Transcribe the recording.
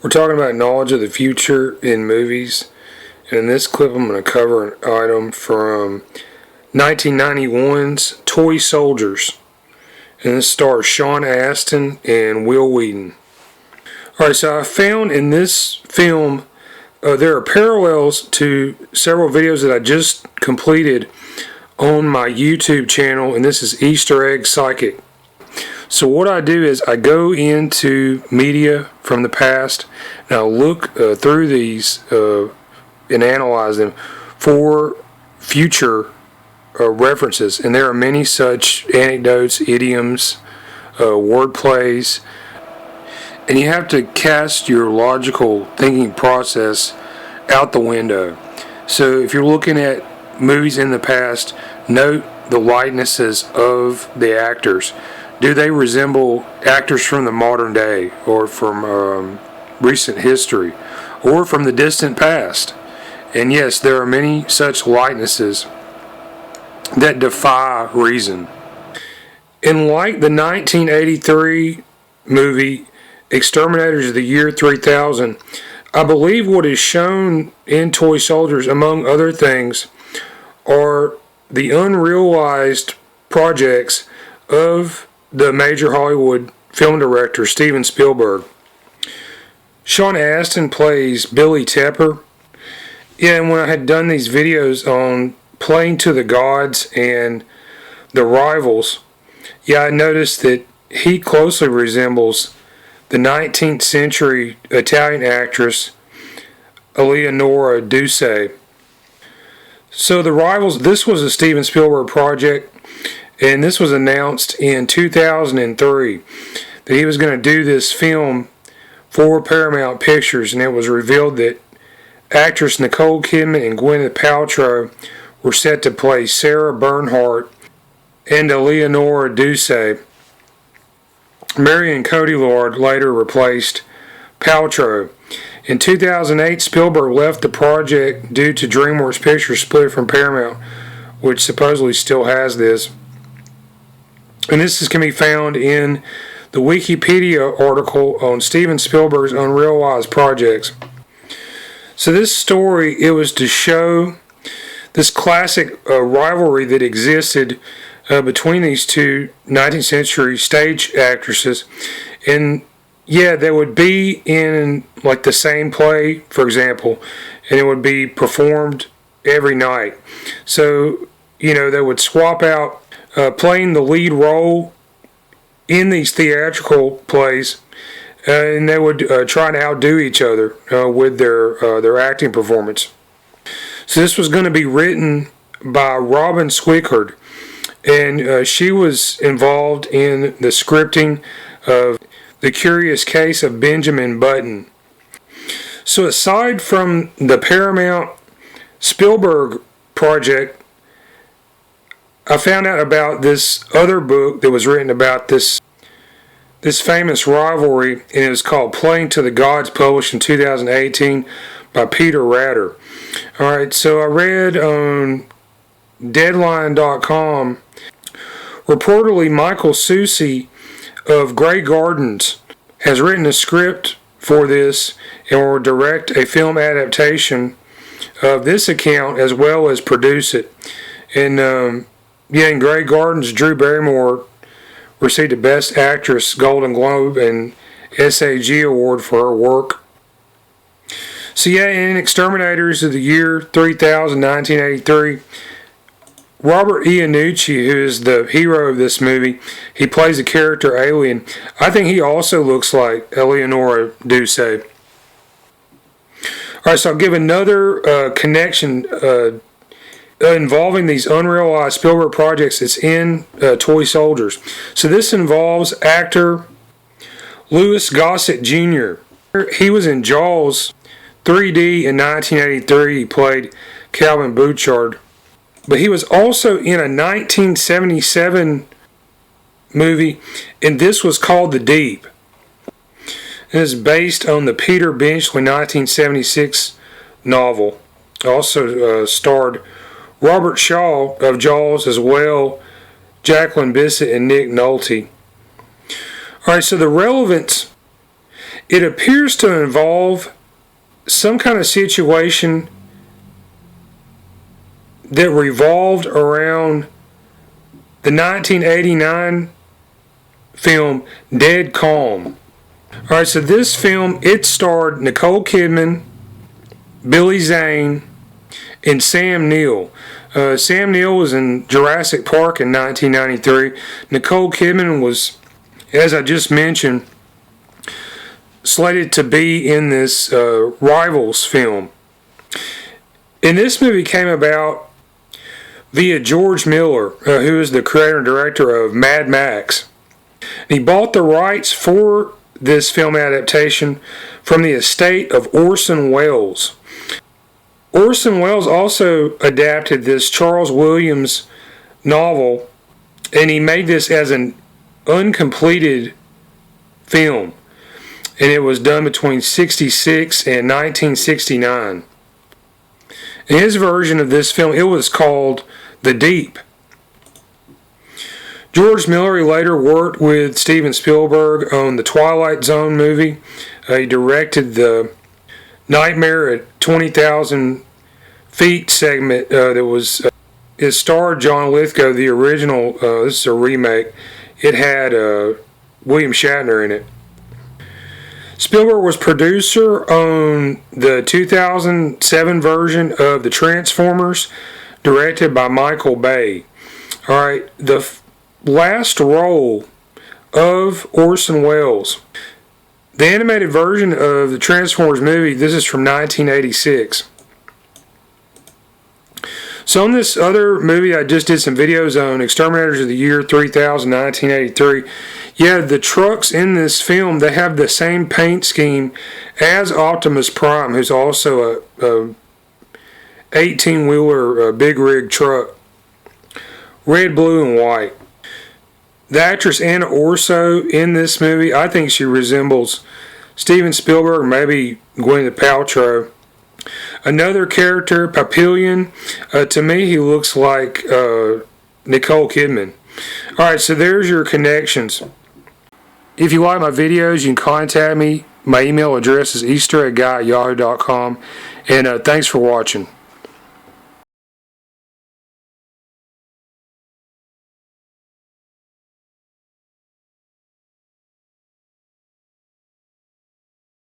We're talking about knowledge of the future in movies. And in this clip, I'm going to cover an item from 1991's Toy Soldiers. And this stars Sean Astin and Will Wheaton. Alright, so I found in this film there are parallels to several videos that I just completed on my YouTube channel, and this is Easter Egg Psychic. So what I do is I go into media from the past and I look through these and analyze them for future references, and there are many such anecdotes, idioms, word plays, and you have to cast your logical thinking process out the window. So if you're looking at movies in the past, note the likenesses of the actors. Do they resemble actors from the modern day, or from recent history, or from the distant past? And yes, there are many such likenesses that defy reason. And like the 1983 movie Exterminators of the Year 3000, I believe what is shown in Toy Soldiers, among other things, are the unrealized projects of the major Hollywood film director Steven Spielberg. Sean Astin plays Billy Tepper. Yeah, and when I had done these videos on Playing to the Gods and The Rivals, yeah, I noticed that he closely resembles the 19th century Italian actress Eleonora Duse. So The Rivals, this was a Steven Spielberg project, and this was announced in 2003 that he was going to do this film for Paramount Pictures, and it was revealed that actress Nicole Kidman and Gwyneth Paltrow were set to play Sarah Bernhardt and Eleonora Duse. Marion Cotillard later replaced Paltrow. In 2008, Spielberg left the project due to Dreamworks Pictures split from Paramount, which supposedly still has this. And this can be found in the Wikipedia article on Steven Spielberg's unrealized projects. So this story, it was to show this classic rivalry that existed between these two 19th century stage actresses. And yeah, they would be in like the same play, for example, and it would be performed every night. So, you know, they would swap out playing the lead role in these theatrical plays, and they would try to outdo each other with their acting performance. So this was going to be written by Robin Swicord, and she was involved in the scripting of The Curious Case of Benjamin Button. So aside from the Paramount Spielberg project, I found out about this other book that was written about this famous rivalry, and it was called Playing to the Gods, published in 2018 by Peter Ratter. Alright, so I read on Deadline.com, reportedly Michael Susi of Grey Gardens has written a script for this and will direct a film adaptation of this account as well as produce it. And in Grey Gardens, Drew Barrymore received a Best Actress Golden Globe and SAG award for her work. So yeah, in Exterminators of the Year 3000, 1983, Robert Iannucci, who is the hero of this movie, he plays the character Alien. I think he also looks like Eleonora Duse. Alright, so I'll give another connection involving these unrealized Spielberg projects. It's in Toy Soldiers. So this involves actor Louis Gossett Jr. He was in Jaws 3D in 1983. He played Calvin Bouchard. But he was also in a 1977 movie, and this was called The Deep. It is based on the Peter Benchley 1976 novel. Also starred Robert Shaw of Jaws, as well Jacqueline Bisset and Nick Nolte. Alright, so the relevance It appears to involve some kind of situation that revolved around the 1989 film Dead Calm. Alright, so this film, it starred Nicole Kidman, Billy Zane, and Sam Neill. Sam Neill was in Jurassic Park in 1993. Nicole Kidman was, as I just mentioned, slated to be in this Rivals film. And this movie came about via George Miller, who is the creator and director of Mad Max. He bought the rights for this film adaptation from the estate of Orson Welles. Orson Welles also adapted this Charles Williams novel, and he made this as an uncompleted film. And it was done between 1966 and 1969. In his version of this film, it was called The Deep. George Miller later worked with Steven Spielberg on the Twilight Zone movie. He directed the Nightmare at 20,000 Feet segment that was, it starred John Lithgow, the original. This is a remake. It had William Shatner in it. Spielberg was producer on the 2007 version of The Transformers, directed by Michael Bay. Alright, the last role of Orson Welles. The animated version of the Transformers movie, this is from 1986. So on this other movie I just did some videos on, Exterminators of the Year 3000, 1983, yeah, the trucks in this film, they have the same paint scheme as Optimus Prime, who's also a 18-wheeler big rig truck. Red, blue, and white. The actress Anna Orso in this movie, I think she resembles Steven Spielberg, maybe Gwyneth Paltrow. Another character, Papillion, to me he looks like Nicole Kidman. Alright, so there's your connections. If you like my videos, you can contact me. My email address is easter@guy@yahoo.com. And thanks for watching.